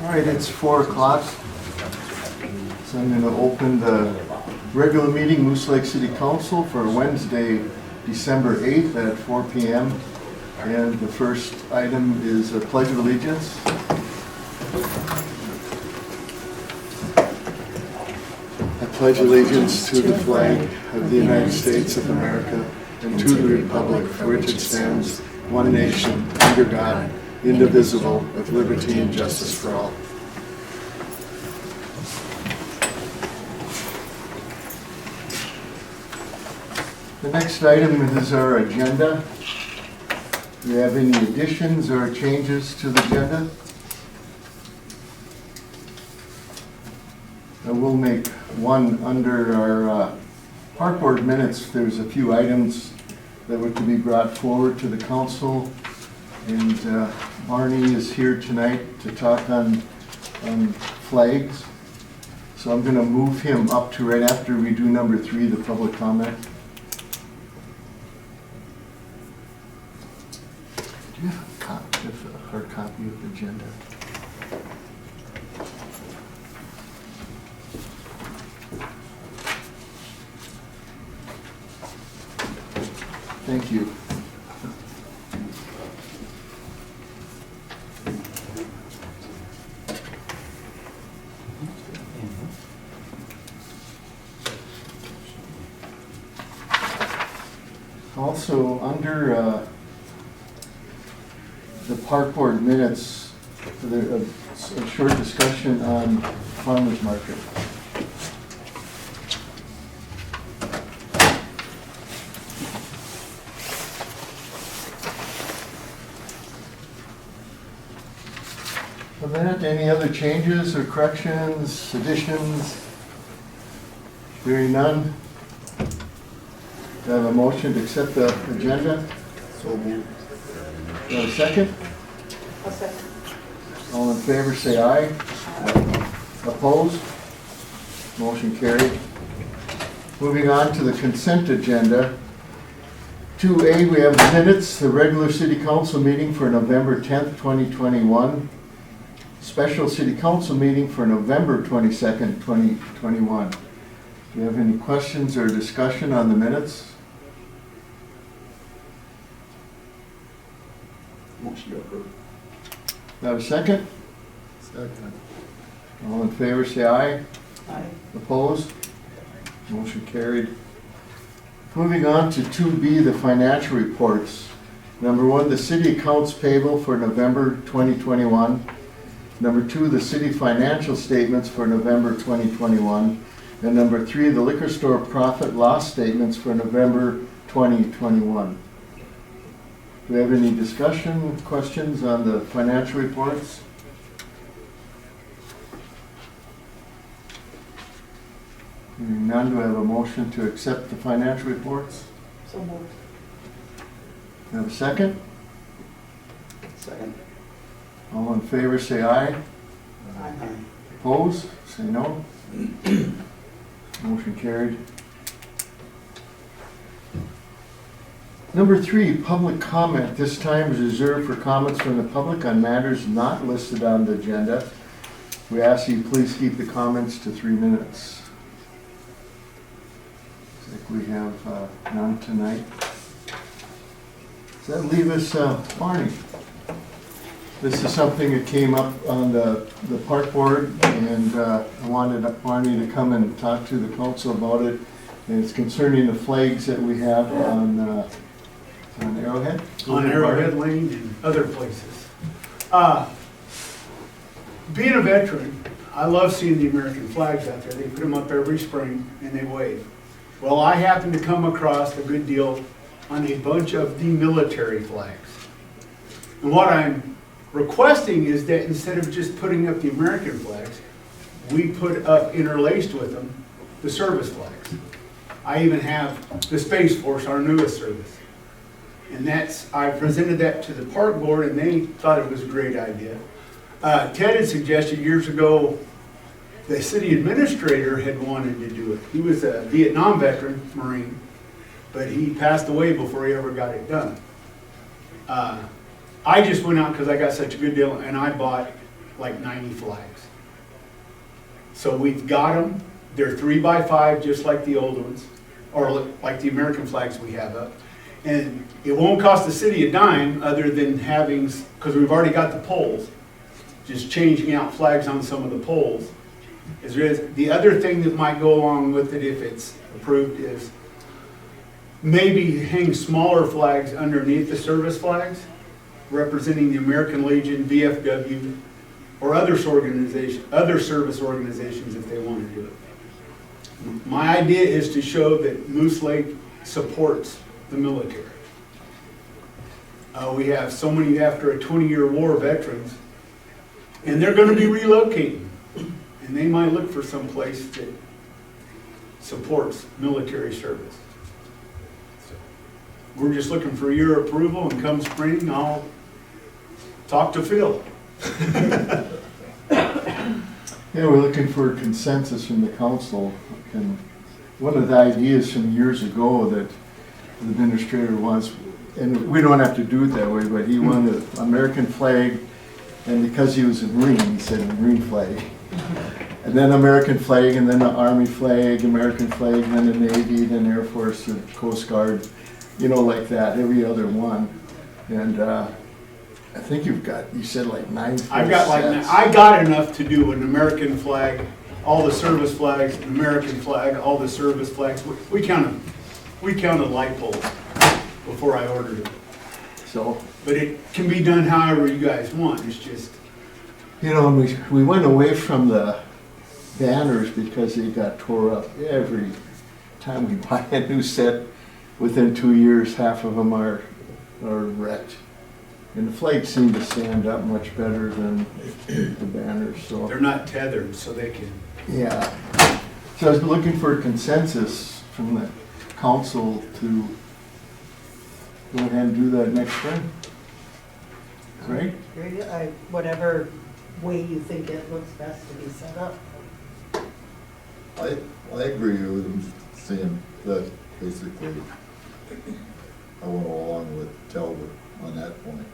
All right, it's 4 o'clock. So I'm going to open the regular meeting, Moose Lake City Council, for Wednesday, December 8th at 4 p.m. And the first item is a pledge of allegiance. I pledge allegiance to the flag of the United States of America and to the republic for which it stands, one nation, under God, indivisible, with liberty and justice for all. The next item is our agenda. Do you have any additions or changes to the agenda? I will make one under our park board minutes. There's a few items that were to be brought forward to the council, and Barney is here tonight to talk on flags. So I'm going to move him up to right after we do number 3, the public comment. Do you have a hard copy of the agenda? Thank you. Also, under the park board minutes, a short discussion on farmers market. For that, any other changes or corrections, additions? Hearing none. Do I have a motion to accept the agenda? So moved. Do I have a second? I'll second. All in favor say aye. Aye. Opposed? Motion carried. Moving on to the consent agenda. 2A, we have minutes, the regular city council meeting for November 10th, 2021. Special city council meeting for November 22nd, 2021. Do you have any questions or discussion on the minutes? Motion to approve. Do I have a second? Second. All in favor say aye. Aye. Opposed? Motion carried. Moving on to 2B, the financial reports. Number 1, the city accounts payable for November 2021. Number 2, the city financial statements for November 2021. And number 3, the liquor store profit loss statements for November 2021. Do we have any discussion, questions on the financial reports? Hearing none, do I have a motion to accept the financial reports? So moved. Do I have a second? Second. All in favor say aye. Aye. Opposed? Say no. Motion carried. Number 3, public comment. This time is reserved for comments from the public on matters not listed on the agenda. We ask you please keep the comments to 3 minutes. Looks like we have none tonight. Does that leave us, Barney? This is something that came up on the park board, and I wanted Barney to come and talk to the council about it. And it's concerning the flags that we have on Arrowhead? On Arrowhead Lane and other places. Being a veteran, I love seeing the American flags out there. They put them up every spring and they wave. Well, I happened to come across a good deal on a bunch of the military flags. And what I'm requesting is that instead of just putting up the American flags, we put up interlaced with them the service flags. I even have the Space Force, our newest service. And I presented that to the park board and they thought it was a great idea. Ted had suggested years ago, the city administrator had wanted to do it. He was a Vietnam veteran, Marine, but he passed away before he ever got it done. I just went out because I got such a good deal and I bought like 90 flags. So we've got them, they're 3x5, just like the old ones, or like the American flags we have up. And it won't cost the city a dime other than having, because we've already got the poles, just changing out flags on some of the poles. The other thing that might go along with it if it's approved is maybe hang smaller flags underneath the service flags representing the American Legion, VFW, or other service organizations if they want to do it. My idea is to show that Moose Lake supports the military. We have so many after a 20-year war veterans, and they're going to be relocating. And they might look for some place that supports military service. So, we're just looking for your approval, and come spring, I'll talk to Phil. Yeah, we're looking for consensus from the council. And one of the ideas from years ago that the administrator wants, and we don't have to do it that way, but he wanted an American flag, and because he was a Marine, he said a Marine flag. And then American flag, and then the Army flag, American flag, and then the Navy, then Air Force, the Coast Guard, you know, like that, every other one. And I think you said like 9 I've got sets. I got enough to do an American flag, all the service flags, an American flag, all the service flags. We counted light poles before I ordered it. So, But it can be done however you guys want. It's just, you know, we went away from the banners because they got tore up every time we buy a new set. Within 2 years, half of them are wrecked. And the flags seem to stand up much better than the banners, so. they're not tethered, so they can. Yeah. So I was looking for a consensus from the council to go ahead and do that next spring. Right? Whatever way you think it looks best to be set up. I agree with him saying that basically I went along with Talbot on that point.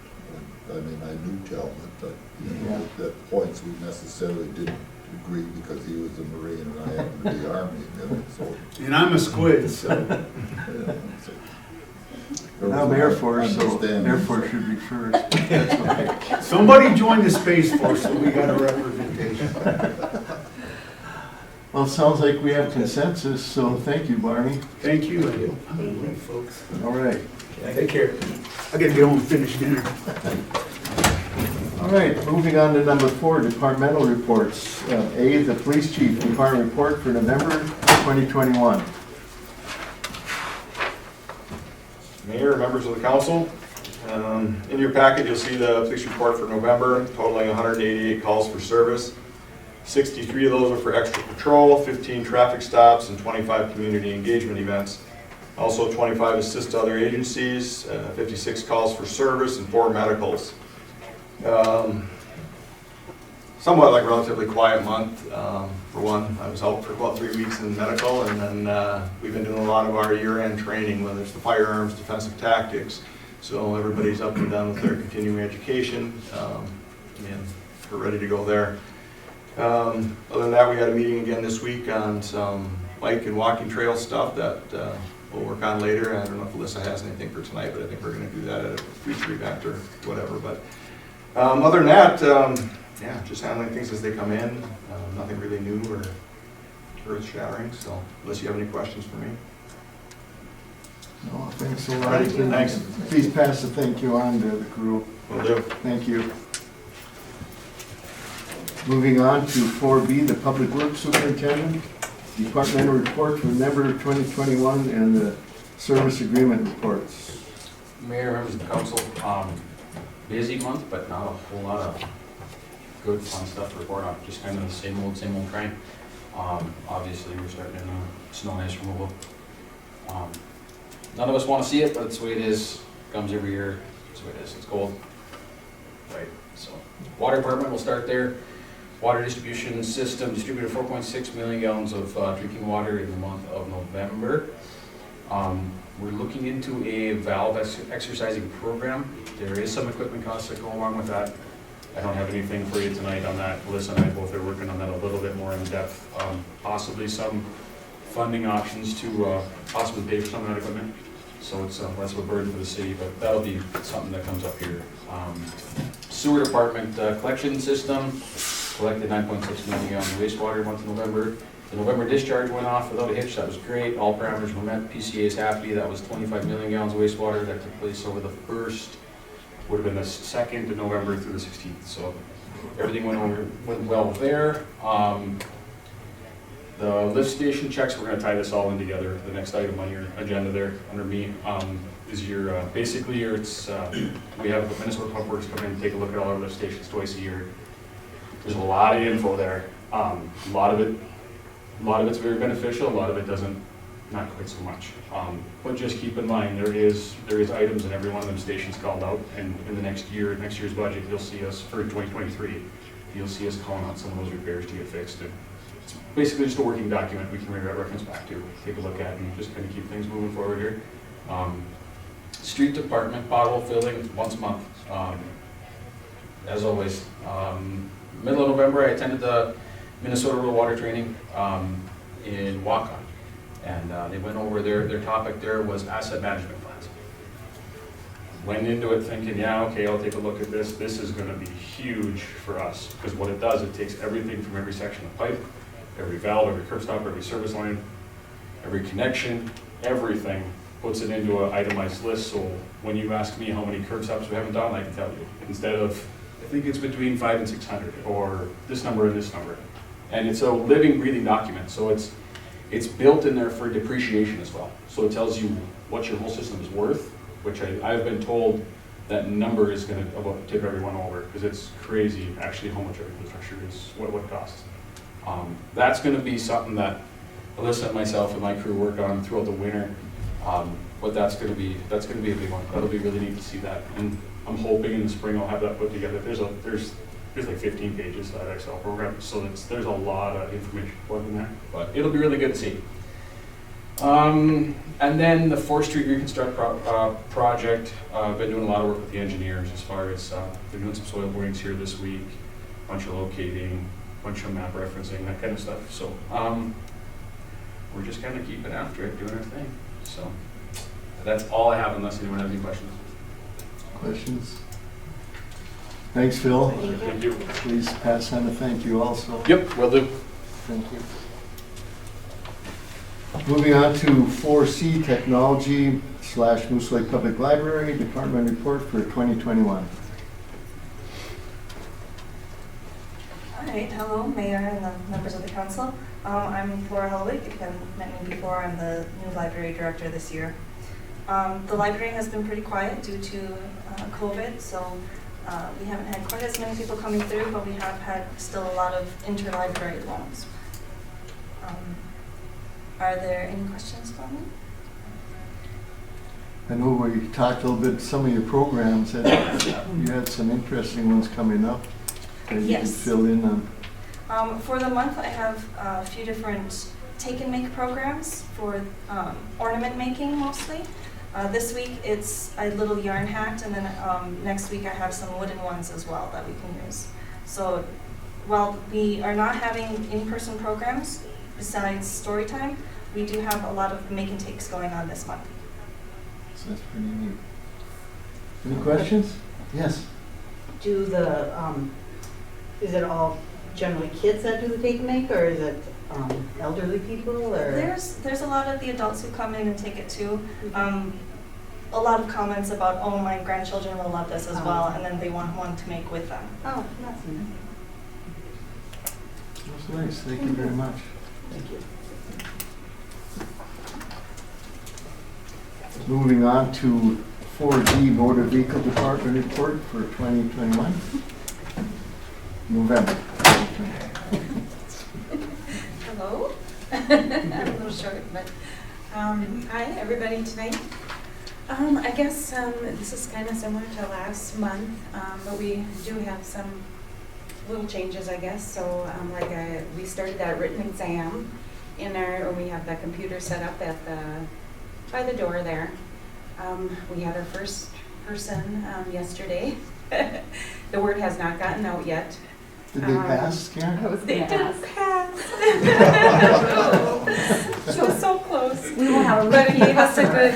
I mean, I knew Talbot, but at points we necessarily didn't agree because he was a Marine and I happened to be Army. So, And I'm a squid, so. there I'm was Air an Force, so understanding. Air Force should be first. That's okay. Somebody joined the Space Force, so we got a representation. Well, it sounds like we have consensus, so thank you, Barney. Thank you, and I'm gonna leave, folks. All right. Take care. I gotta get home and finish dinner. All right, moving on to number 4, departmental reports. A, the police chief department report for November 2021. Mayor, members of the council, in your packet you'll see the police report for November, totaling 188 calls for service. 63 of those are for extra patrol, 15 traffic stops, and 25 community engagement events. Also 25 assist other agencies, 56 calls for service, and 4 medicals. Somewhat like a relatively quiet month. For one, I was out for about 3 weeks in medical, and then we've been doing a lot of our year-end training, whether it's the firearms, defensive tactics. So everybody's up and done with their continuing education, and we're ready to go there. Other than that, we had a meeting again this week on some bike and walking trail stuff that we'll work on later. I don't know if Alyssa has anything for tonight, but I think we're going to do that at a future event or whatever. But other than that, yeah, just handling things as they come in. Nothing really new or earth-shattering. So, unless you have any questions for me. No, thanks a lot. Thanks. Please pass the thank you on to the crew. Will do. Thank you. Moving on to 4B, the Public Works Superintendent, Departmental Report for November 2021 and the Service Agreement Reports. Mayor, members of the council, busy month, but not a whole lot of good fun stuff to report on. Just kind of the same old train. Obviously, we're starting in snow and ice removal. None of us want to see it, but it's the way it is. Comes every year. It's the way it is. It's cold. Right. So, water department, we'll start there. Water distribution system distributed 4.6 million gallons of drinking water in the month of November. We're looking into a valve exercising program. There is some equipment costs that go along with that. I don't have anything for you tonight on that. Melissa and I both are working on that a little bit more in depth. Possibly some funding options to possibly pay for some of that equipment. So it's less of a burden for the city, but that'll be something that comes up here. Sewer department collection system collected 9.6 million gallons of wastewater month of November. The November discharge went off without a hitch. That was great. All parameters were met. PCA is happy. That was 25 million gallons of wastewater that took place over the first, would have been the 2nd of November through the 16th. So everything went well there. The lift station checks, we're gonna tie this all in together. The next item on your agenda there, under me, is your, basically your, we have the Minnesota Pump Works come in and take a look at all our lift stations twice a year. There's a lot of info there. A lot of it's very beneficial, a lot of it doesn't, not quite so much. But just keep in mind, there is items in every one of them stations called out, and in the next year's budget, you'll see us, for 2023, you'll see us calling out some of those repairs to get fixed. And it's basically just a working document we can reference back to, take a look at, and just kind of keep things moving forward here. Street department, pothole filling once a month. As always, middle of November, I attended the Minnesota Rural Water Training in Waukon. And they went over their topic there was asset management plans. Went into it thinking, yeah, okay, I'll take a look at this. This is gonna be huge for us, because what it does, it takes everything from every section of pipe, every valve, every curb stop, every service line, every connection, everything, puts it into an itemized list. So when you ask me how many curb stops we haven't done, I can tell you. Instead of, I think it's between 500 and 600, or this number and this number. And it's a living, breathing document, so it's built in there for depreciation as well. So it tells you what your whole system is worth, which I've been told that number is gonna about tip everyone over, because it's crazy actually how much our infrastructure is, what it costs. That's gonna be something that Alyssa and myself and my crew work on throughout the winter. But that's gonna be a big one. That'll be really neat to see that. And I'm hoping in the spring I'll have that put together. There's like 15 pages of that Excel program, so there's a lot of information plugged in there, but it'll be really good to see. And then the 4th Street Reconstruct project, I've been doing a lot of work with the engineers as far as, they're doing some soil borings here this week, bunch of locating, bunch of map referencing, that kind of stuff. So we're just kind of keeping after it, doing our thing. So that's all I have, unless anyone has any questions. Questions? Thanks, Phil. Thank you. Please pass on a thank you also. Yep, will do. Thank you. Moving on to 4C, Technology / Moose Lake Public Library Department Report for 2021. All right, hello, Mayor and the members of the council. I'm Laura Helwig. If you haven't met me before, I'm the new library director this year. The library has been pretty quiet due to COVID, so we haven't had quite as many people coming through, but we have had still a lot of interlibrary loans. Are there any questions for me? I know we talked a little bit, some of your programs, and you had some interesting ones coming up that you Yes. could fill in on. For the month, I have a few different take and make programs for ornament making mostly. This week it's a little yarn hat, and then next week I have some wooden ones as well that we can use. So while we are not having in-person programs besides story time, we do have a lot of make and takes going on this month. So that's pretty neat. Any questions? Yes. Do the, is it all generally kids that do the take and make, or is it elderly people, or? There's a lot of the adults who come in and take it too. A lot of comments about, oh, my grandchildren will love this as well, and then they want one to make with them. Oh, that's nice. That's nice. Thank you very much. Thank you. Moving on to 4D Motor Vehicle Department Report for 2021. November. Hello. A little short, but hi everybody tonight. I guess this is kind of similar to last month, but we do have some little changes, I guess. So we started that written exam we have the computer set up at by the door there. We had our first person yesterday. The word has not gotten out yet. Did they pass, Karen? I was They gonna did ask. pass. She was so close. We will have a But it gave us a good,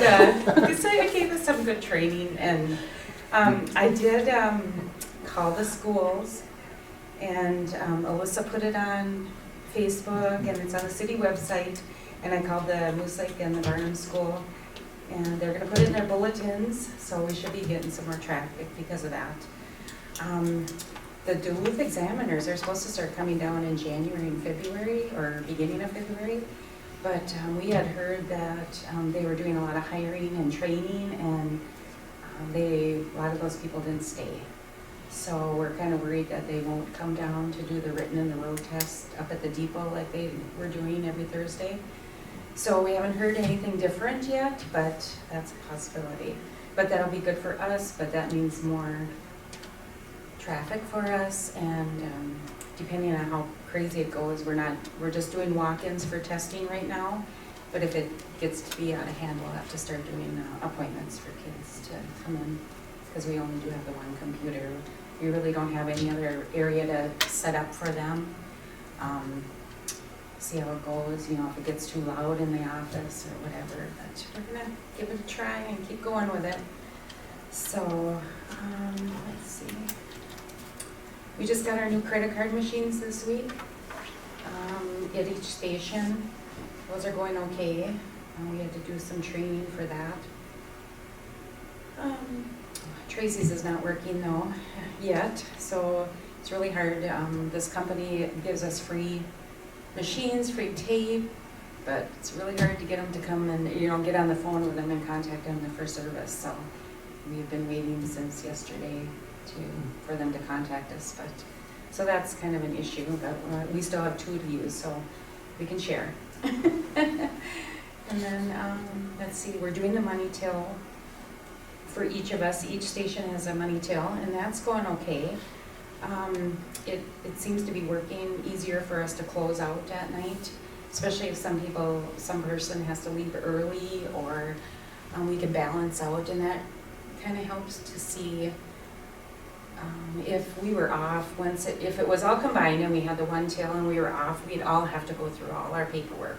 it gave us some good training, and I did call the schools, and Alyssa put it on Facebook, and it's on the city website, and I called the Moose Lake and the Barnum School, and they're gonna put it in their bulletins, so we should be getting some more traffic because of that. The Duluth examiners are supposed to start coming down in January and February, or beginning of February. But we had heard that they were doing a lot of hiring and training, and a lot of those people didn't stay. So we're kind of worried that they won't come down to do the written and the road test up at the depot like they were doing every Thursday. So we haven't heard anything different yet, but that's a possibility. But that'll be good for us, but that means more traffic for us, and depending on how crazy it goes, we're just doing walk-ins for testing right now, but if it gets to be out of hand, we'll have to start doing appointments for kids to come in, because we only do have the one computer. We really don't have any other area to set up for them. See how it goes, you know, if it gets too loud in the office or whatever, but we're gonna give it a try and keep going with it. So, let's see. We just got our new credit card machines this week at each station. Those are going okay. We had to do some training for that. Tracy's is not working though yet, so it's really hard. This company gives us free machines, free tape, but it's really hard to get them to come and, you know, get on the phone with them and contact them for service. So we've been waiting since yesterday for them to contact us, but so that's kind of an issue, but we still have 2 to use, so we can share. And then let's see, we're doing the money till for each of us. Each station has a money till, and that's going okay. It seems to be working easier for us to close out at night, especially if some person has to leave early, or we can balance out, and that kind of helps to see if we were off, if it was all combined and we had the one till and we were off, we'd all have to go through all our paperwork.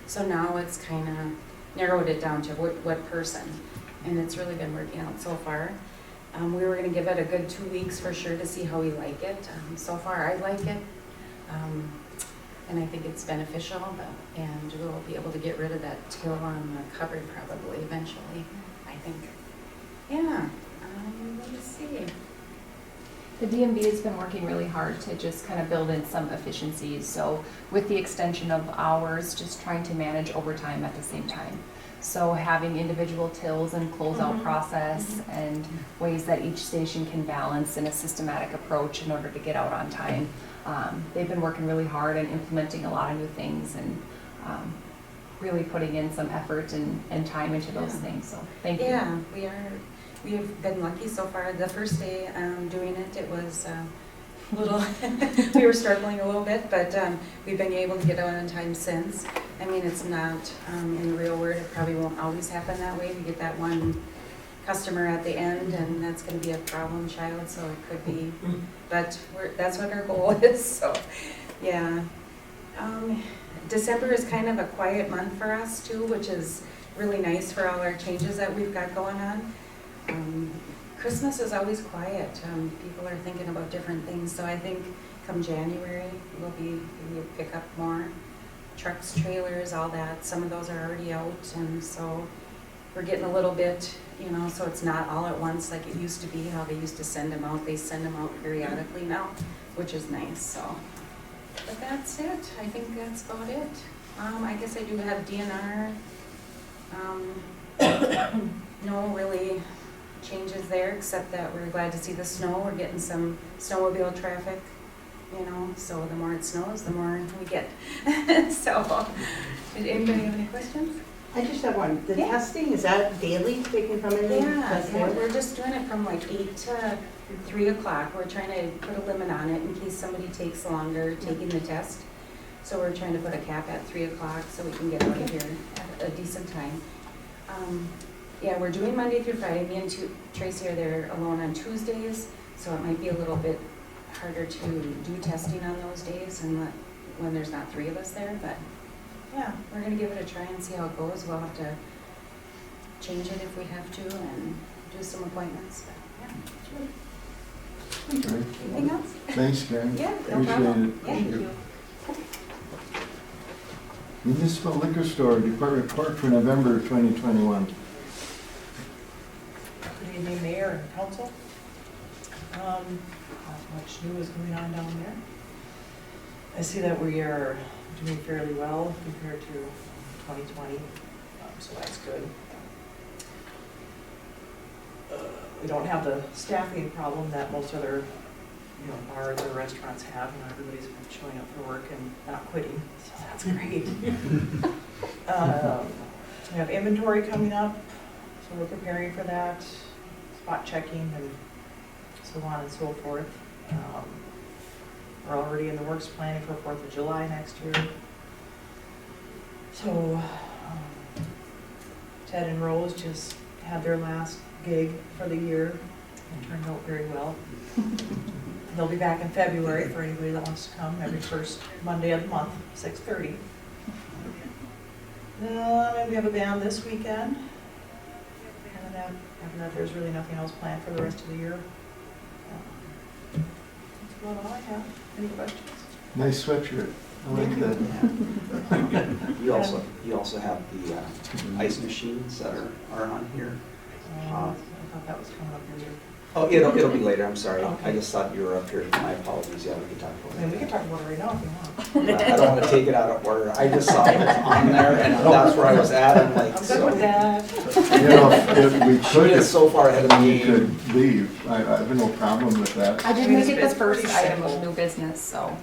So now it's kind of narrowed it down to what person, and it's really been working out so far. We were going to give it a good 2 weeks for sure to see how we like it. So far I like it, and I think it's beneficial, and we'll be able to get rid of that till on the cupboard probably eventually, I think. Yeah, let me see. The DMV has been working really hard to just kind of build in some efficiencies. So with the extension of hours, just trying to manage overtime at the same time. So having individual tills and closeout process and ways that each station can balance in a systematic approach in order to get out on time. They've been working really hard and implementing a lot of new things, and really putting in some effort and time into those things. So thank you. Yeah, we have been lucky so far. The first day doing it, it was a little, we were struggling a little bit, but we've been able to get out on time since. I mean, it's not, in the real world, it probably won't always happen that way. We get that one customer at the end, and that's going to be a problem child, so it could be, but that's what our goal is, so yeah. December is kind of a quiet month for us too, which is really nice for all our changes that we've got going on. Christmas is always quiet. People are thinking about different things, so I think come January we'll pick up more trucks, trailers, all that. Some of those are already out, and so we're getting a little bit, you know, so it's not all at once like it used to be, how they used to send them out. They send them out periodically now, which is nice. So, but that's it. I think that's about it. I guess I do have DNR. No really changes there, except that we're glad to see the snow. We're getting some snowmobile traffic, you know, so the more it snows, the more we get. So, did anybody have any questions? I just have one. The testing, is that daily? They can come in and test Yeah, it? we're just doing it from like 8 to 3 o'clock. We're trying to put a limit on it in case somebody takes longer taking the test. So we're trying to put a cap at 3 o'clock so we can get out of here at a decent time. yeah, we're doing Monday through Friday. Me and Tracy are there alone on Tuesdays, so it might be a little bit harder to do testing on those days and when there's not 3 of us there, but yeah, we're gonna give it a try and see how it goes. We'll have to change it if we have to and do some appointments, but yeah. Great. Anything else? Thanks, Karen. Yeah, no Appreciate problem. it. Yeah, thank you. Municipal Liquor Store Department Report for November 2021. Good evening, Mayor and Council. Not much new is going on down there. I see that we are doing fairly well compared to 2020, so that's good. We don't have the staffing problem that most other, bars or restaurants have. Everybody's been showing up for work and not quitting, so that's great. We have inventory coming up, so we're preparing for that, spot checking and so on and so forth. We're already in the works planning for 4th of July next year. So Ted and Rose just had their last gig for the year and turned out very well. They'll be back in February for anybody that wants to come, every first Monday of the month, 6:30. Then we have a band this weekend. And then after that, there's really nothing else planned for the rest of the year. That's about all I have. Any questions? Nice sweatshirt. I like that. You also have the ice machines that are on here. I thought that was coming up later. Oh, it'll be later, I'm sorry. Okay. I just thought you were up here. My apologies, yeah, we can talk I about mean, we it. can talk about it right now if you want. I don't want to take it out of order. I just saw it was on there and that's where I was at. I'm like, I'm good with that. If we She could, is so far ahead of we me. could leave. I have no problem with that. I did I mean, make it it's the first pretty item simple. of new business, so.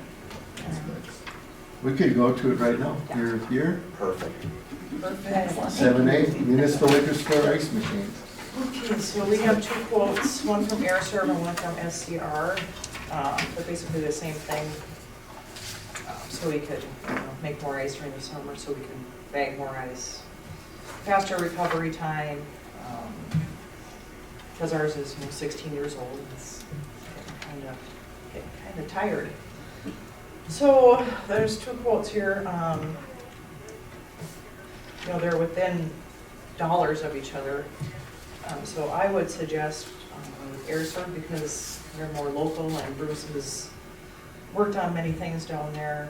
We could go to it right now. You're here, Perfect. Perfect. 7A, Municipal Liquor Store Ice Machines. Okay, so we have 2 quotes, one from AirServe and one from SCR. They're basically the same thing. So we could make more ice during the summer, so we can bag more ice. Faster recovery time, because ours is 16 years old. It's getting kind of tired. So there's 2 quotes here. They're within dollars of each other. So I would suggest AirServe because they're more local and Bruce has worked on many things down there.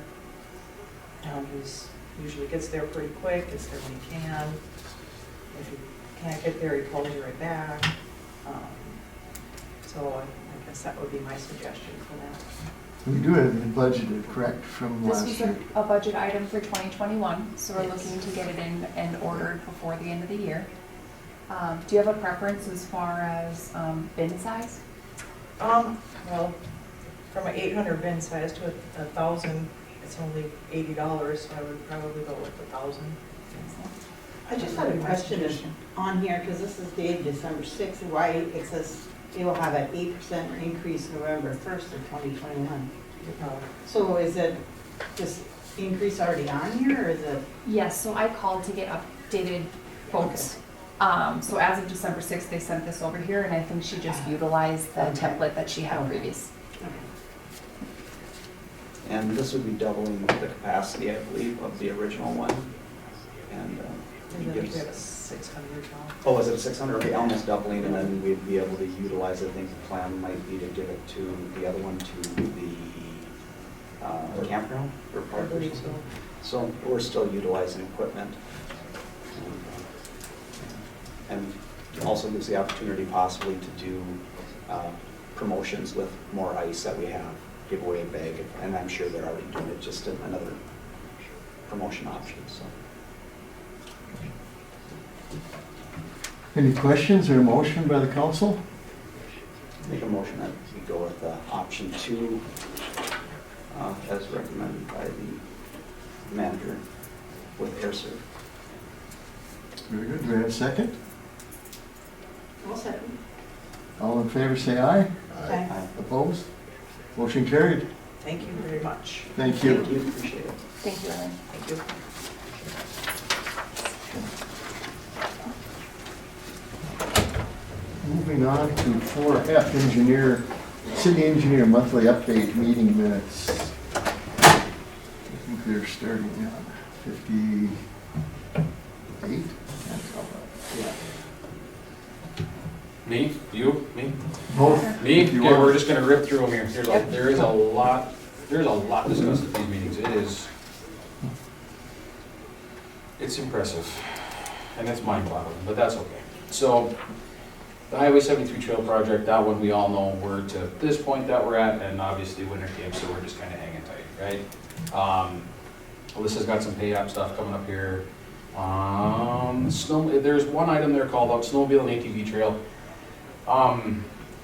He's usually gets there pretty quick, gets there when he can. If he can't get there, he calls you right back. So I guess that would be my suggestion for that. We do have it budgeted, correct, from This last was year? a budget item for 2021, so we're Yes. looking to get it in and ordered before the end of the year. Do you have a preference as far as bin size? Well, from an 800 bin size to 1,000, it's only $80, so I would probably go with 1,000. I just had a question on here, because this is dated December 6th, why it says it will have an 8% increase November 1st of 2021. So is it this increase already on here, or is it? Yes, so I called to get updated quotes. So as of December 6th, they sent this over here, and I think she just utilized the template that she had previous. And this would be doubling the capacity, I believe, of the original one. And And it then we gives, have a 600 now. oh, was it 600? Okay, almost doubling, and then we'd be able to utilize, I think the plan might be to give it to the other one to the campground or I park or believe something. so. So we're still utilizing equipment. And also gives the opportunity possibly to do promotions with more ice that we have, give away a bag, and I'm sure they're already doing it, just another promotion option, so. Any questions or motion by the council? Make a motion that we go with option 2 as recommended by the manager with AirServe. Very good. Do we have a second? I'll second. All in favor, say aye. Aye. Opposed? Motion carried. Thank you very much. Thank you. Thank you, appreciate it. Thank you, Ellen. Thank you. Moving on to 4F, city engineer monthly update meeting minutes. I think they're starting on 58. Can't tell that. Me? You? Me? Both. Me? If you Okay, want. we're just gonna rip through them here. There is a lot discussed at these meetings. It's impressive, and it's mind-boggling, but that's okay. So, the Highway 73 Trail Project, that one we all know we're to this point that we're at, and obviously winter came, so we're just kind of hanging tight, right? Alyssa's got some pay app stuff coming up here. There's one item there called out snowmobile and ATV trail.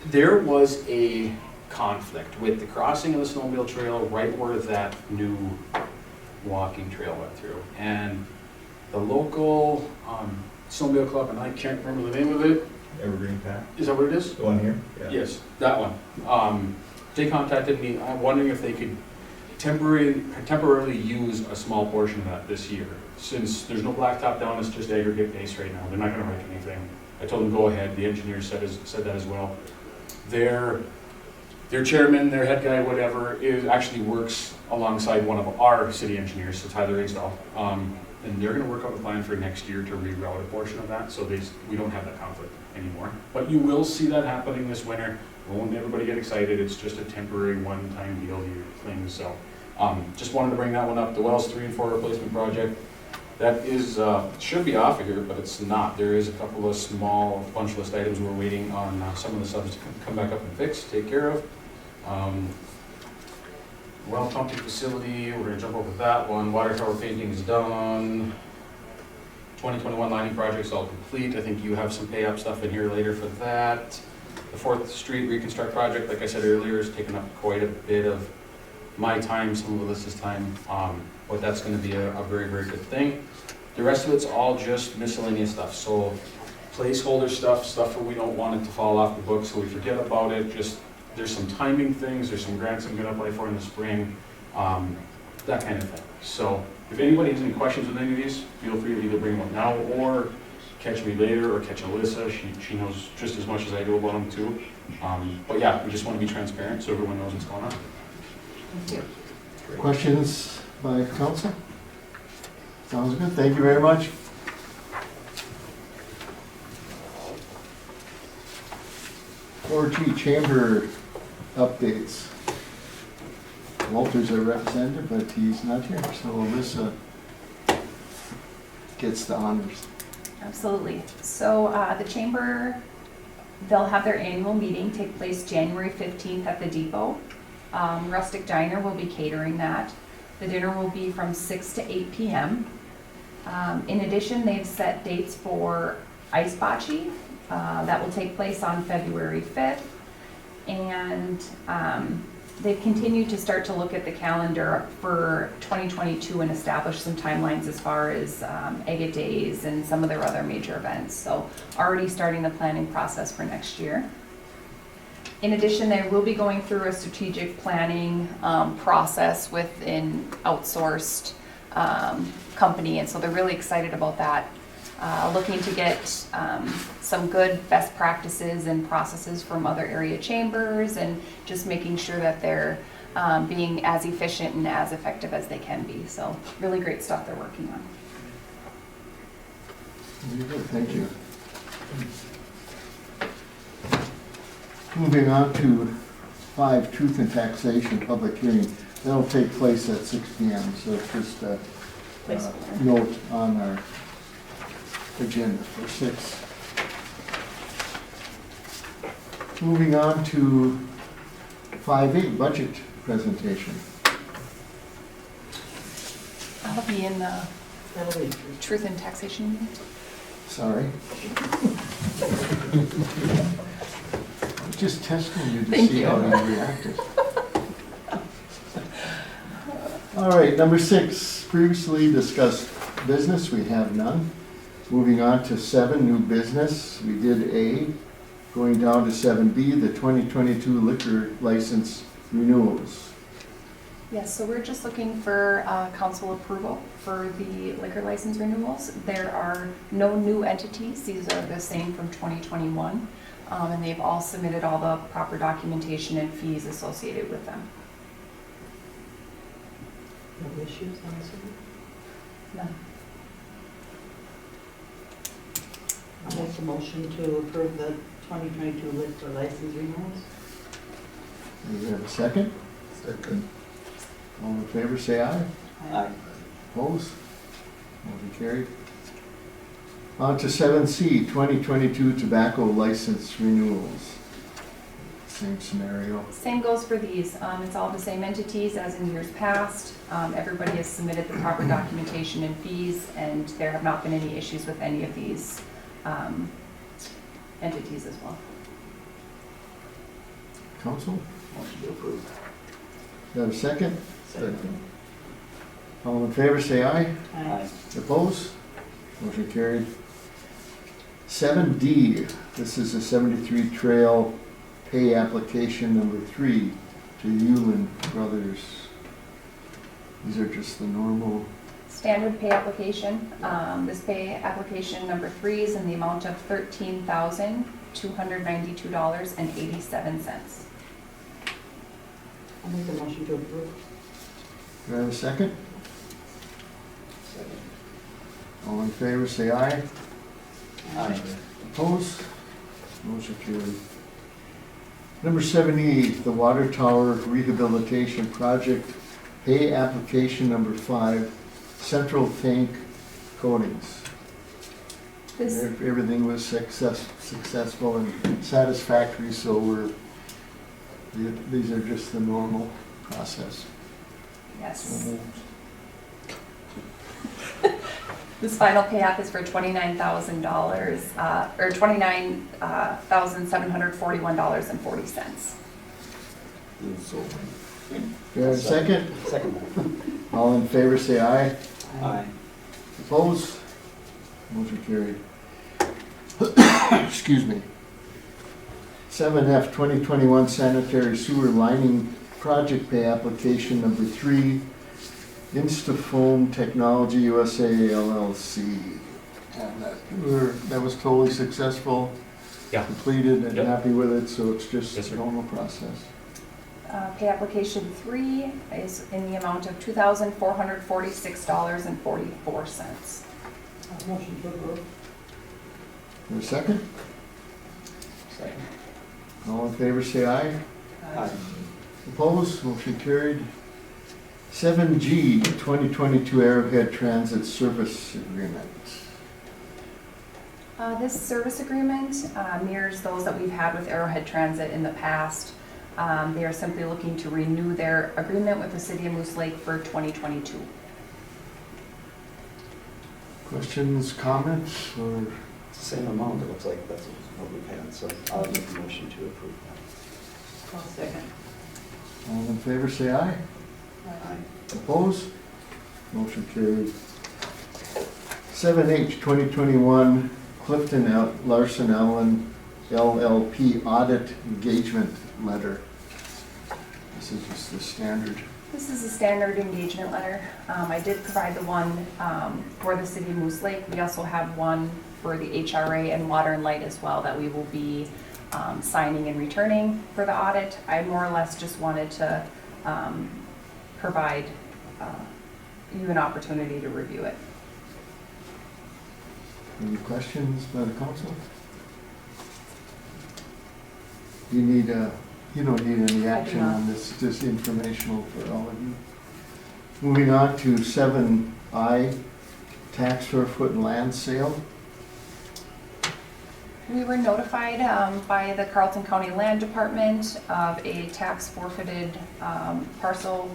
There was a conflict with the crossing of the snowmobile trail right where that new walking trail went through. And the local snowmobile club, and I can't remember the name of it. Evergreen Path, Is that what it is? the one here? Yes, that one. They contacted me, I'm wondering if they could temporarily use a small portion of that this year. Since there's no blacktop down, it's just aggregate base right now, they're not gonna write anything. I told them, go ahead, the engineer said that as well. Their chairman, their head guy, whatever, actually works alongside one of our city engineers, so Tyler Aisdahl. And they're gonna work out a plan for next year to reroute a portion of that, so we don't have that conflict anymore. But you will see that happening this winter. Won't everybody get excited, it's just a temporary one-time deal thing, so. Just wanted to bring that one up, the Wells 3 and 4 replacement project. That is, should be off of here, but it's not. There is a couple of small punch list items we're waiting on some of the subs to come back up and fix, take care of. Well pumping facility, we're gonna jump over that one. Water tower painting is done. 2021 lining project's all complete. I think you have some pay up stuff in here later for that. The 4th Street reconstruct project, like I said earlier, is taking up quite a bit of my time, some of Alyssa's time, but that's gonna be a very, very good thing. The rest of it's all just miscellaneous stuff. So placeholder stuff where we don't want it to fall off the book, so we forget about it. Just, there's some timing things, there's some grants I'm gonna apply for in the spring, that kind of thing. So if anybody has any questions with any of these, feel free to either bring them up now or catch me later or catch Alyssa. She knows just as much as I do about them too. But yeah, we just want to be transparent so everyone knows what's going on. Thank you. Questions by council? Sounds good, thank you very much. Or chamber updates. Walter's our representative, but he's not here, so Alyssa gets the honors. Absolutely. So the chamber, they'll have their annual meeting take place January 15th at the depot. Rustic Diner will be catering that. The dinner will be from 6 to 8 p.m. In addition, they've set dates for Ice Bocce. That will take place on February 5th. And they've continued to start to look at the calendar for 2022 and establish some timelines as far as Agate Days and some of their other major events. So already starting the planning process for next year. In addition, they will be going through a strategic planning process with an outsourced company, and so they're really excited about that. Looking to get some good best practices and processes from other area chambers, and just making sure that they're being as efficient and as effective as they can be. So really great stuff they're working on. Very good, thank you. Moving on to 5, Truth and Taxation Public Hearing. That'll take place at 6 p.m. So it's just a note on our agenda for 6. Moving on to 5A, budget presentation. I'll be in the Truth and Taxation meeting. Sorry. Just testing you to Thank see you. how you reacted. All right, number 6, previously discussed business, we have none. Moving on to 7, new business, we did A. Going down to 7B, the 2022 liquor license renewals. Yes, so we're just looking for council approval for the liquor license renewals. There are no new entities, these are the same from 2021. And they've all submitted all the proper documentation and fees associated with them. No issues, I'm assuming? None. I'll make the motion to approve the 2022 liquor license renewals. Do we have a second? Second. All in favor, say aye. Aye. Opposed? Motion carried. On to 7C, 2022 tobacco license renewals. Same scenario. Same goes for these. It's all the same entities as in years past. Everybody has submitted the proper documentation and fees, and there have not been any issues with any of these entities as well. Council, Motion to approve. do you have a second? Second. All in favor, say aye. Aye. Opposed? Motion carried. 7D, this is a 73 Trail pay application number 3 to Yulin Brothers. These are just the normal, Standard pay application. This pay application number 3 is in the amount of $13,292.87. I'll make the motion to approve. do I have a second? Second. All in favor, say aye. Aye. Opposed? Motion carried. Number 7E, the Water Tower Rehabilitation Project, pay application number 5, Central Tank Coatings. This, Everything was successful and satisfactory, so these are just the normal process. yes. This final pay app is for $29,000, or $29,741.40. So, Do you have a second? Second. All in favor, say aye. Aye. Opposed? Motion carried. Excuse me. 7F 2021 sanitary sewer lining project pay application number 3, Instafoam Technology USA LLC. And that was totally successful. Yeah. Completed and Yep. happy with it, so it's just Yes, sir. a normal process. Pay application 3 is in the amount of $2,446.44. Motion to approve. Have a second? Second. All in favor, say aye. Aye. Opposed, motion carried. 7G, 2022 Arrowhead Transit Service Agreement. This service agreement mirrors those that we've had with Arrowhead Transit in the past. They are simply looking to renew their agreement with the City of Moose Lake for 2022. Questions, comments, or Same amount, it looks like that's what we've had, so I'll make the motion to approve that. I'll second. all in favor, say aye. Aye. Opposed? Motion carried. 7H, 2021 Clifton Larson Allen LLP Audit Engagement Letter. This is just the standard. This is a standard engagement letter. I did provide the one for the City of Moose Lake. We also have one for the HRA and Water and Light as well that we will be signing and returning for the audit. I more or less just wanted to provide you an opportunity to review it. Any questions by the council? You don't need any action not. on this, just informational for all of you. Moving on to 7I, tax for foot and land sale. We were notified by the Carleton County Land Department of a tax forfeited parcel,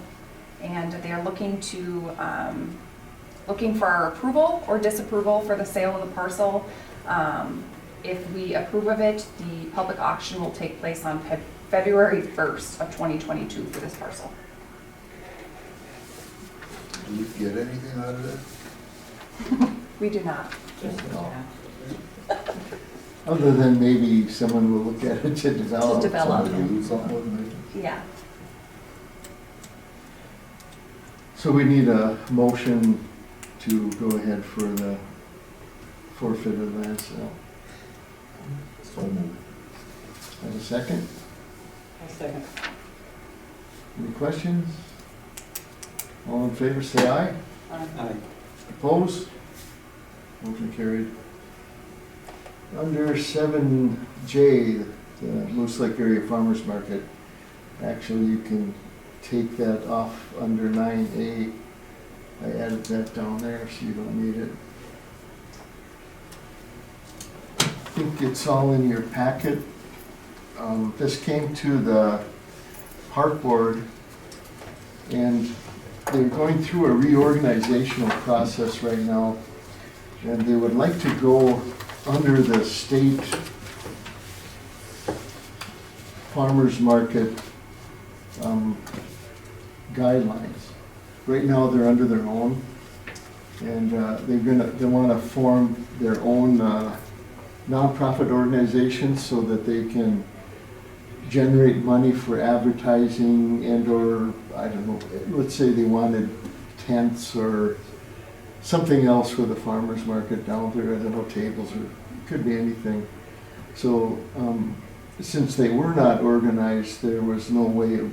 and they are looking for our approval or disapproval for the sale of the parcel. If we approve of it, the public auction will take place on February 1st of 2022 for this parcel. do you get anything out of it? We do not. No. Other than maybe someone will look at it to develop. To develop. Somebody do something with it? Yeah. So we need a motion to go ahead for the forfeited land sale. So moved. Have a second? I'll second. Any questions? All in favor, say aye. Aye. Opposed? Motion carried. Under 7J, the Moose Lake Area Farmers Market, actually you can take that off under 9A. I added that down there so you don't need it. I think it's all in your packet. This came to the park board and they're going through a reorganizational process right now, and they would like to go under the state farmers market guidelines. Right now, they're under their own, and they want to form their own nonprofit organization so that they can generate money for advertising and or, I don't know, let's say they wanted tents or something else for the farmers market down there, I don't know, tables, or it could be anything. So since they were not organized, there was no way of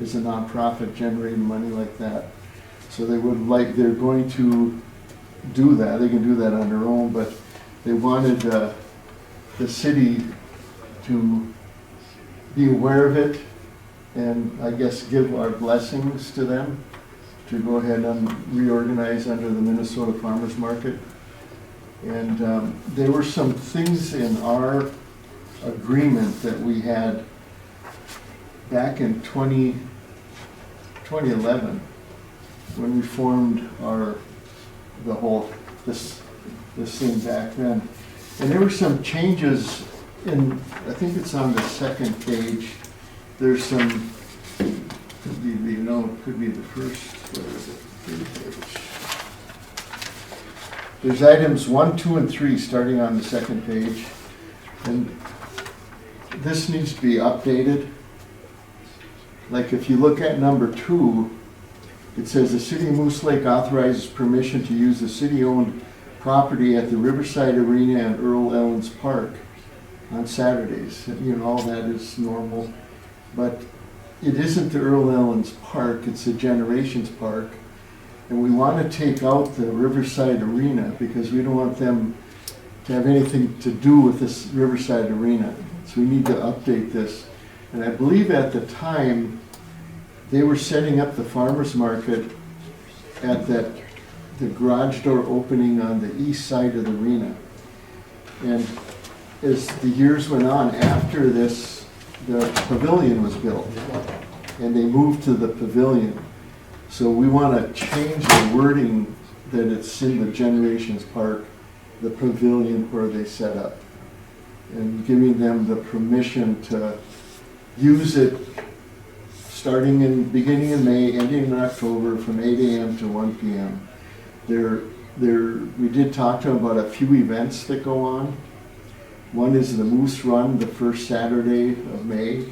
as a nonprofit generating money like that. So they're going to do that. They can do that on their own, but they wanted the city to be aware of it and I guess give our blessings to them to go ahead and reorganize under the Minnesota Farmers Market. And there were some things in our agreement that we had back in 2011 when we formed this thing back then. And there were some changes in, I think it's on the second page. There's some, could be the first, what is it, third page. There's items 1, 2, and 3 starting on the second page. And this needs to be updated. Like if you look at number 2, it says the City of Moose Lake authorizes permission to use the city-owned property at the Riverside Arena and Earl Ellens Park on Saturdays. All that is normal. But it isn't the Earl Ellens Park, it's the Generations Park. And we want to take out the Riverside Arena because we don't want them to have anything to do with this Riverside Arena. So we need to update this. And I believe at the time, they were setting up the farmers market at the garage door opening on the east side of the arena. And as the years went on, after this, the pavilion was built. And they moved to the pavilion. So we want to change the wording that it's in the Generations Park, the pavilion where they set up. And giving them the permission to use it beginning in May, ending in October from 8 a.m. to 1 p.m. We did talk to them about a few events that go on. One is the Moose Run, the first Saturday of May,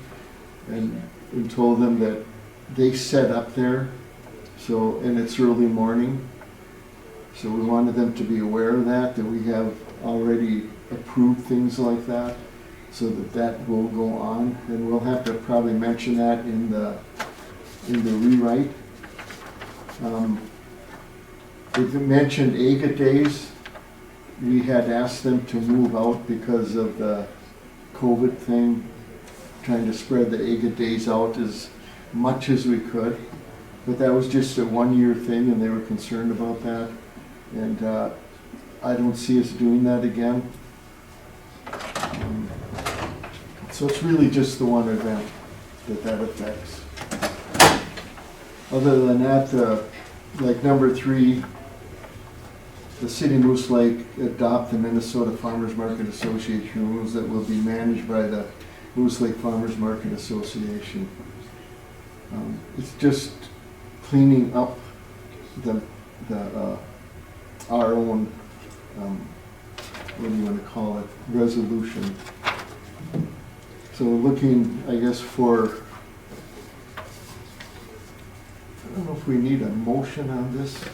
and we told them that they set up there, and it's early morning. So we wanted them to be aware of that we have already approved things like that, so that will go on, and we'll have to probably mention that in the rewrite. They've mentioned agate days. We had asked them to move out because of the COVID thing, trying to spread the agate days out as much as we could. But that was just a one-year thing, and they were concerned about that. And I don't see us doing that again. So it's really just the one event that affects. Other than that, like number 3, the City of Moose Lake adopt the Minnesota Farmers Market Association rules that will be managed by the Moose Lake Farmers Market Association. It's just cleaning up our own, what do you want to call it, resolution. So we're looking, I guess, for, I don't know if we need a motion on this.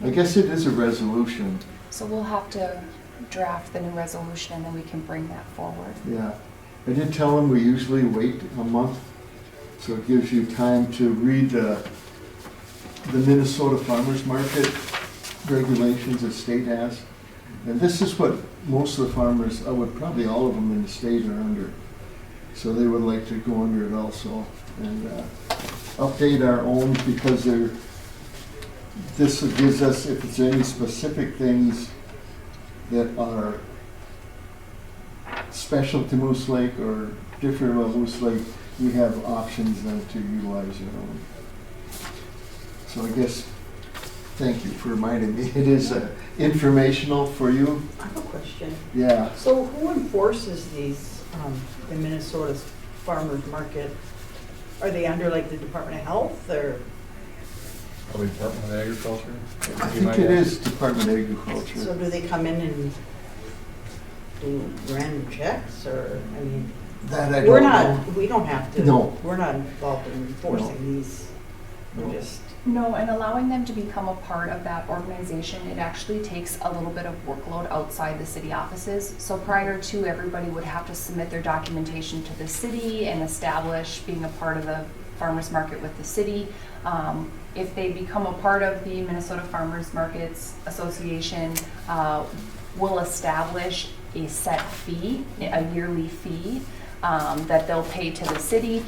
I guess it is a resolution. So we'll have to draft the new resolution and then we can bring that forward. Yeah, I did tell them we usually wait a month, so it gives you time to read the Minnesota Farmers Market regulations the state has. And this is what most of the farmers, probably all of them in the state are under. So they would like to go under it also and update our own, because this gives us, if it's any specific things that are special to Moose Lake or different about Moose Lake, we have options then to utilize our own. So I guess, thank you for reminding me. It is informational for you. I have a question. Yeah. So who enforces these, the Minnesota Farmers Market? Are they under like the Department of Health or? Probably Department of Agriculture. I think it is Department of Agriculture. So do they come in and do random checks or, I mean? That I We're don't not, know. we don't have to. No. We're not involved in enforcing these. No. We're just, No, and allowing them to become a part of that organization, it actually takes a little bit of workload outside the city offices. So prior to, everybody would have to submit their documentation to the city and establish being a part of the farmers market with the city. If they become a part of the Minnesota Farmers Markets Association, we'll establish a set fee, a yearly fee, that they'll pay to the city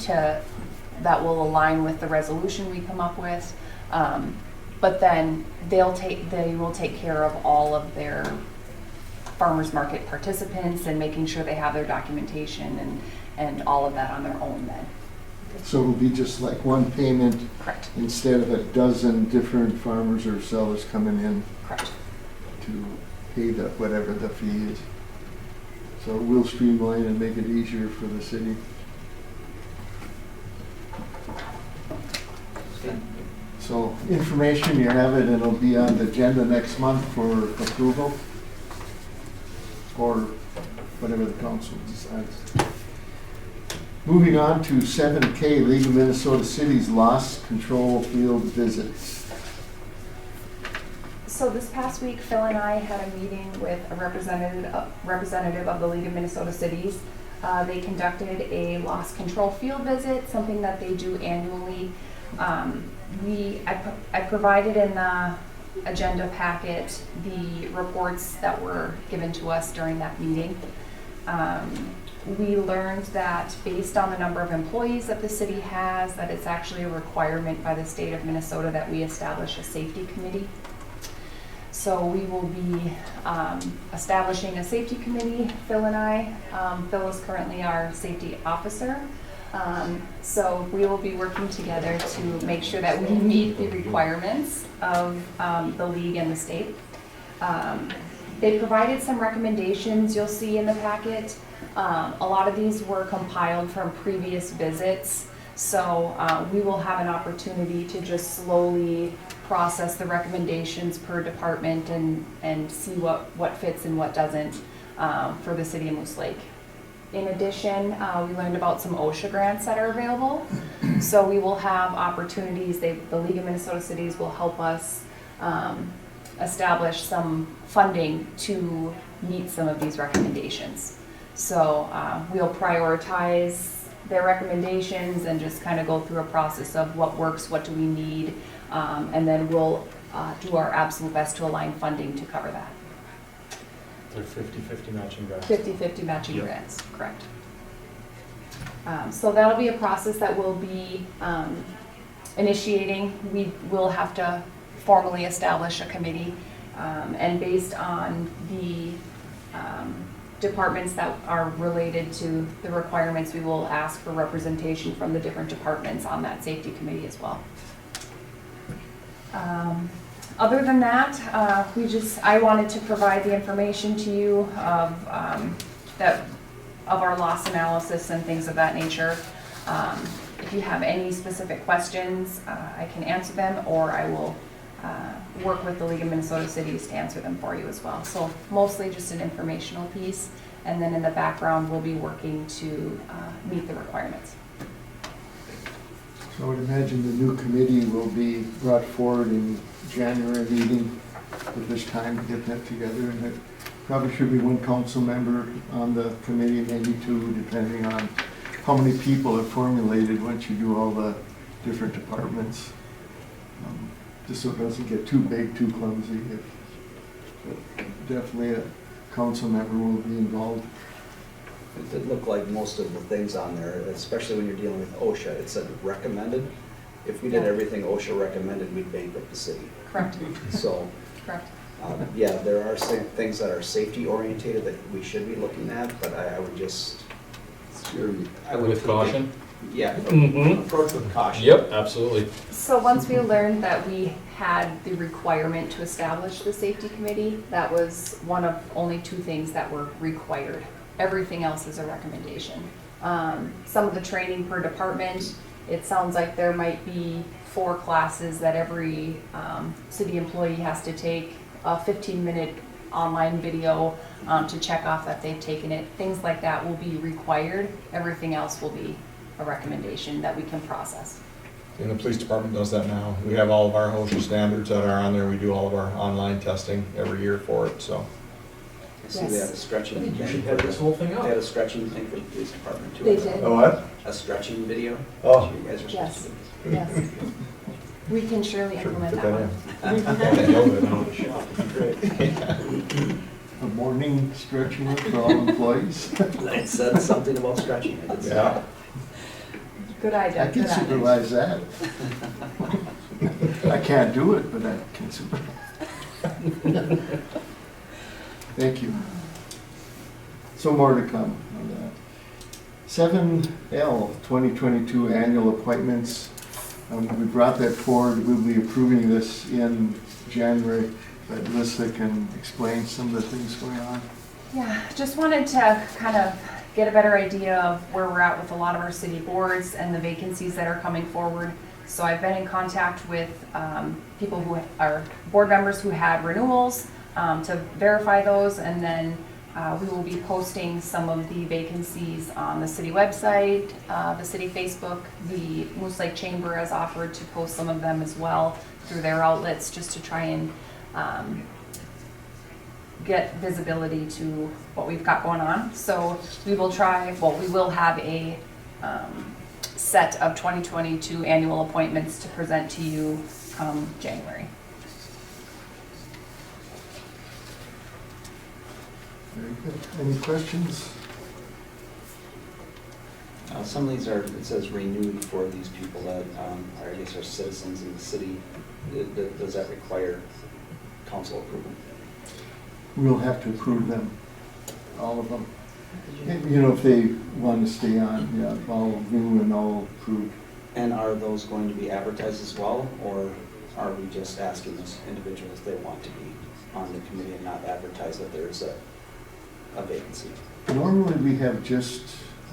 that will align with the resolution we come up with. But then they will take care of all of their farmers market participants and making sure they have their documentation and all of that on their own then. So it'll be just like one payment Correct. instead of a dozen different farmers or sellers coming in Correct. to pay whatever the fee is. So we'll streamline and make it easier for the city. So information, you have it, and it'll be on the agenda next month for approval, or whatever the council decides. Moving on to 7K, League of Minnesota Cities Loss Control Field Visits. So this past week, Phil and I had a meeting with a representative of the League of Minnesota Cities. They conducted a loss control field visit, something that they do annually. I provided in the agenda packet the reports that were given to us during that meeting. We learned that based on the number of employees that the city has, that it's actually a requirement by the state of Minnesota that we establish a safety committee. So we will be establishing a safety committee, Phil and I. Phil is currently our safety officer. So we will be working together to make sure that we meet the requirements of the league and the state. They provided some recommendations you'll see in the packet. A lot of these were compiled from previous visits. So we will have an opportunity to just slowly process the recommendations per department and see what fits and what doesn't for the city of Moose Lake. In addition, we learned about some OSHA grants that are available. So we will have opportunities, the League of Minnesota Cities will help us establish some funding to meet some of these recommendations. So we'll prioritize their recommendations and just kind of go through a process of what works, what do we need, and then we'll do our absolute best to align funding to cover that. They're 50-50 matching grants. 50-50 matching Yep. grants, correct. So that'll be a process that we'll be initiating. We will have to formally establish a committee, and based on the departments that are related to the requirements, we will ask for representation from the different departments on that safety committee as well. Other than that, I wanted to provide the information to you of our loss analysis and things of that nature. If you have any specific questions, I can answer them, or I will work with the League of Minnesota Cities to answer them for you as well. So mostly just an informational piece, and then in the background we'll be working to meet the requirements. So I would imagine the new committee will be brought forward in January meeting, if there's time to get that together and Probably should be one council member on the committee, maybe two, depending on how many people are formulated once you do all the different departments. Just so it doesn't get too big, too clumsy. But definitely a council member will be involved. It did look like most of the things on there, especially when you're dealing with OSHA, it said recommended. If we did Yeah. everything OSHA recommended, we'd bankrupt the city. Correct, So, correct. yeah, there are things that are safety orientated that we should be looking at, but I would just, I would. With caution? Yeah, Mhm. approach with caution. Yep, absolutely. So once we learned that we had the requirement to establish the safety committee, that was one of only 2 things that were required. Everything else is a recommendation. Some of the training per department, it sounds like there might be 4 classes that every city employee has to take, a 15-minute online video to check off that they've taken it. Things like that will be required. Everything else will be a recommendation that we can process. And the police department does that now. We have all of our OSHA standards that are on there. We do all of our online testing every year for it, so. I see they had a stretching You thing. should have this whole thing They up. had a stretching thing for the police department too. They did. Oh, what? A stretching video. Oh. You guys are Yes. supposed to do. Yes. We can surely Sure, implement put that that one. A morning stretching for all employees. It said something about stretching. I did see Yeah. that. Good idea. I can good idea. supervise that. I can't do it, but I can supervise. Thank you. So more to come on that. 7L, 2022 annual appointments. We brought that forward. We'll be approving this in January, but Alyssa can explain some of the things going on. Yeah, just wanted to kind of get a better idea of where we're at with a lot of our city boards and the vacancies that are coming forward. So I've been in contact with people who are board members who had renewals to verify those, and then we will be posting some of the vacancies on the city website, the city Facebook. The Moose Lake Chamber has offered to post some of them as well through their outlets, just to try and get visibility to what we've got going on. So we will we will have a set of 2022 annual appointments to present to you come January. Very good. Any questions? Some of these are, it says renewed for these people that are, I guess, are citizens in the city. Does that require council approval? We'll have to approve them, all of them. You know, if they want to stay on, yeah, all new and all approved. And are those going to be advertised as well, or are we just asking those individuals they want to be on the committee and not advertise that there's a vacancy? Normally, we have just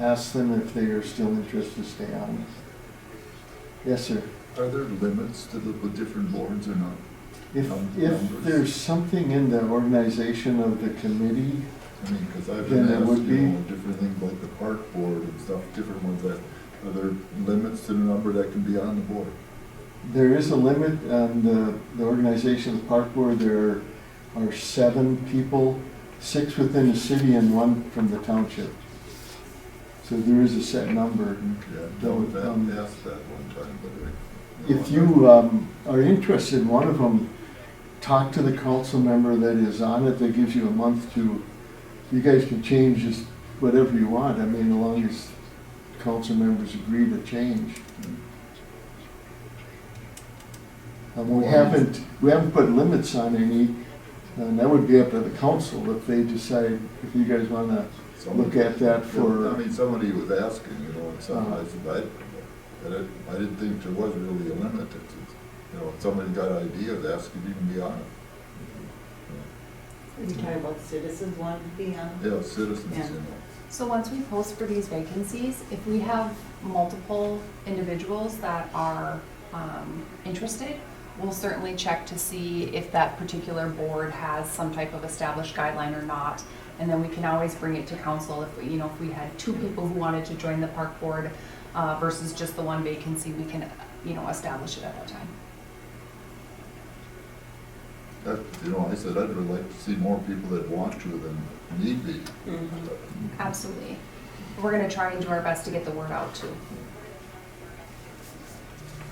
asked them if they are still interested to stay on. Yes, sir. Are there limits to the different boards or not? If there's something in the organization of the committee, I mean, because I've Then been it asked, would you be- know, different things like the park board and stuff, different ones that, are there limits to the number that can be on the board? there is a limit on the organization of the park board. There are 7 people, 6 within the city and 1 from the township. So there is a set number. Yeah, Don't, don't ask that one time, but. If you are interested in one of them, talk to the council member that is on it, that gives you a month to, you guys can change just whatever you want. I mean, as long as council members agree to change. We haven't put limits on any, and that would be up to the council if they decide, if you guys want to look at that for. I mean, somebody was asking, you know, and some, I said, I didn't think there was really a limit. It's, you know, if somebody got ideas, ask if you can be on it. Are you talking about citizens wanting to be on? Yeah, citizens, Yeah. you know. So once we post for these vacancies, if we have multiple individuals that are interested, we'll certainly check to see if that particular board has some type of established guideline or not. And then we can always bring it to council if we, if we had 2 people who wanted to join the park board versus just the 1 vacancy, we can, establish it at that time. That, you know, I said I'd really like to see more people that want to than need be. Absolutely. We're gonna try and do our best to get the word out too.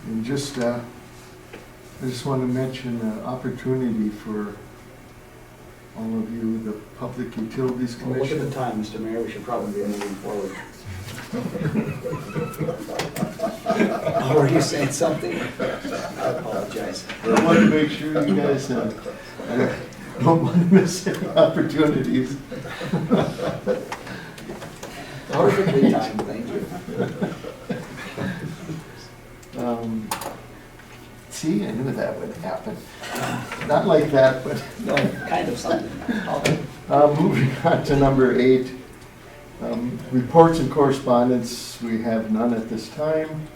And just, I just want to mention an opportunity for all of you, the Public Utilities Well, look at Commission. the time, Mr. Mayor, we should probably be moving forward. Oh, were you saying something? I apologize. I want to make sure you guys don't want to miss any opportunities. Perfectly timed, thank you. See, I knew that would happen. Not like that, but. No, kind of something. Moving on to number 8, reports and correspondence, we have none at this time.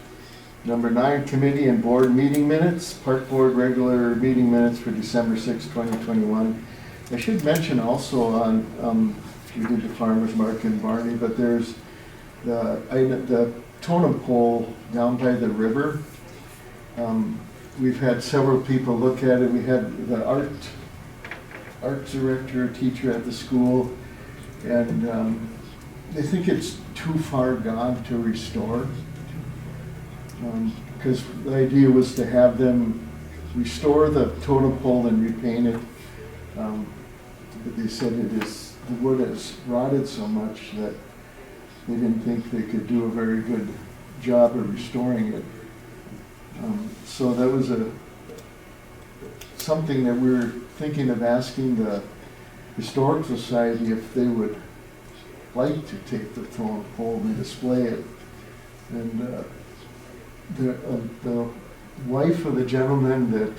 Number 9, committee and board meeting minutes, Park Board regular meeting minutes for December 6, 2021. I should mention also on, you did the farmer's market in Barney, but there's the totem pole down by the river. We've had several people look at it. We had the arts director, teacher at the school, and they think it's too far gone to restore. Because the idea was to have them restore the totem pole and repaint it. But they said the wood has rotted so much that they didn't think they could do a very good job of restoring it. So that was something that we're thinking of asking the Historical Society if they would like to take the totem pole and display it. And the wife of the gentleman that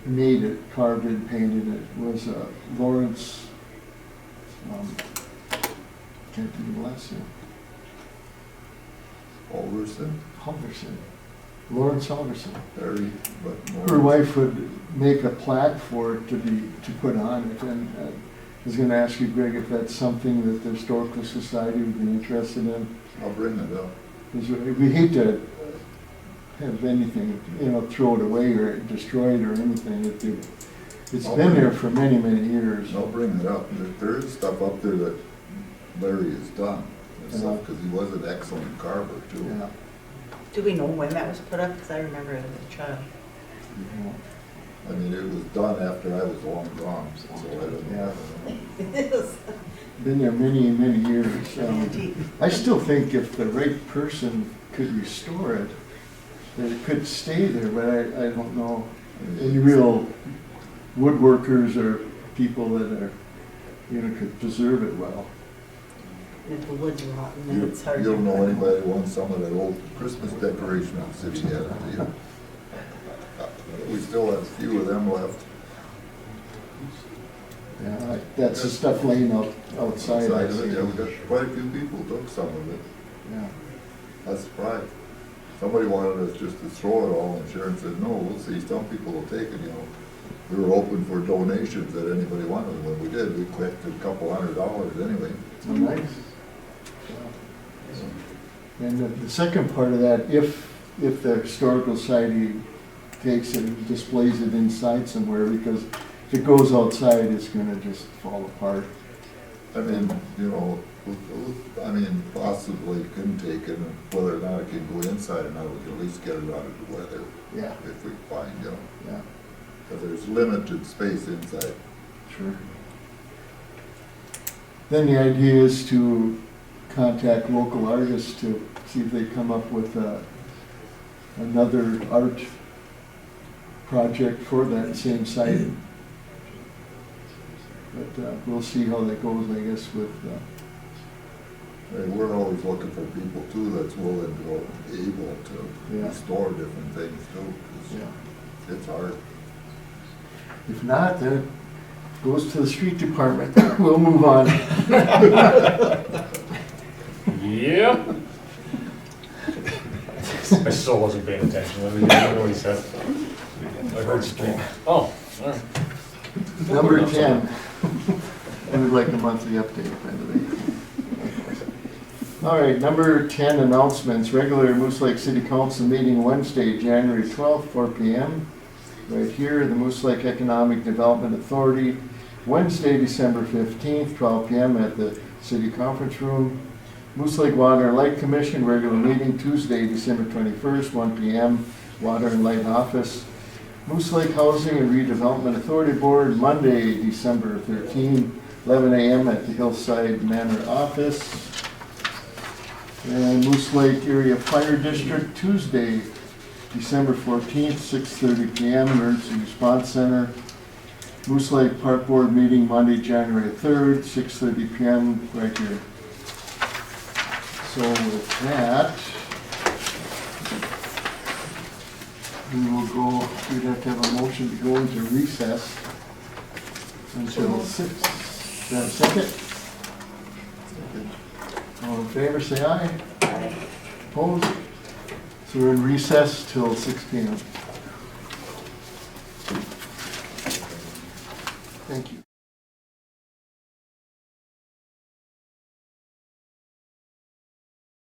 made it, carved it, painted it, was Lawrence. Can't think of the last name. Halverson. Lawrence Halverson. Very, but more. Her wife would make a plaque for it to put on it, and I was going to ask you, Greg, if that's something that the Historical Society would be interested in. I'll bring it up. 'Cause we hate to have anything, throw it away or destroy it or anything. It's been there for many, many years. I'll bring it up. There is stuff up there that Larry has done, because he was an excellent carver too. Yeah. Do we know when that was put up? Because I remember it as a child. I mean, it was done after I was long gone, so I don't know. It is. Been there many, many years. Antique. I still think if the right person could restore it, that it could stay there, but I don't know any real woodworkers or people that are, could preserve it well. And if the wood's rotten, then it's hard. You don't know anybody who wants some of that old Christmas decoration the city had, do you? We still have a few of them left. Yeah, that's the stuff laying outside. Outside of it, yeah, we got quite a few people who took some of it. Yeah. I was surprised. Somebody wanted us just to throw it all, and Sharon said, no, we'll see, some people will take it, We were open for donations that anybody wanted. When we did, we collected a couple $100 anyway. Oh, nice. Yeah. And the second part of that, if the Historical Society takes it and displays it inside somewhere, because if it goes outside, it's gonna just fall apart. I mean, possibly couldn't take it, and whether or not it can go inside or not, we can at least get it out of the weather. Yeah. If we find, Yeah, because there's limited space inside. sure. Then the idea is to contact local artists to see if they come up with another art project for that same site. But we'll see how that goes, I guess, with. I mean, we're always looking for people too that's willing to, able to Yeah. restore different things too, because Yeah. it's hard. If not, then it goes to the street department. We'll move on. Yep. I still wasn't paying attention. I didn't know what he said. I heard scream. Oh, all right. Number 10. We would like a monthly update, by the way. All right, number 10, announcements. Regular Moose Lake City Council meeting Wednesday, January 12th, 4 p.m. right here, the Moose Lake Economic Development Authority, Wednesday, December 15th, 12 p.m. at the City Conference Room. Moose Lake Water and Light Commission, regular meeting Tuesday, December 21st, 1 p.m., Water and Light Office. Moose Lake Housing and Redevelopment Authority Board, Monday, December 13th, 11 a.m. at the Hillside Manor Office. And Moose Lake Area Fire District, Tuesday, December 14th, 6:30 p.m., Emergency Response Center. Moose Lake Park Board meeting Monday, January 3rd, 6:30 p.m., right here. So with that, we will go, we'd have to have a motion to go into recess until 6. Is that a second? All in favor, say aye. Opposed? So we're in recess till 6 p.m.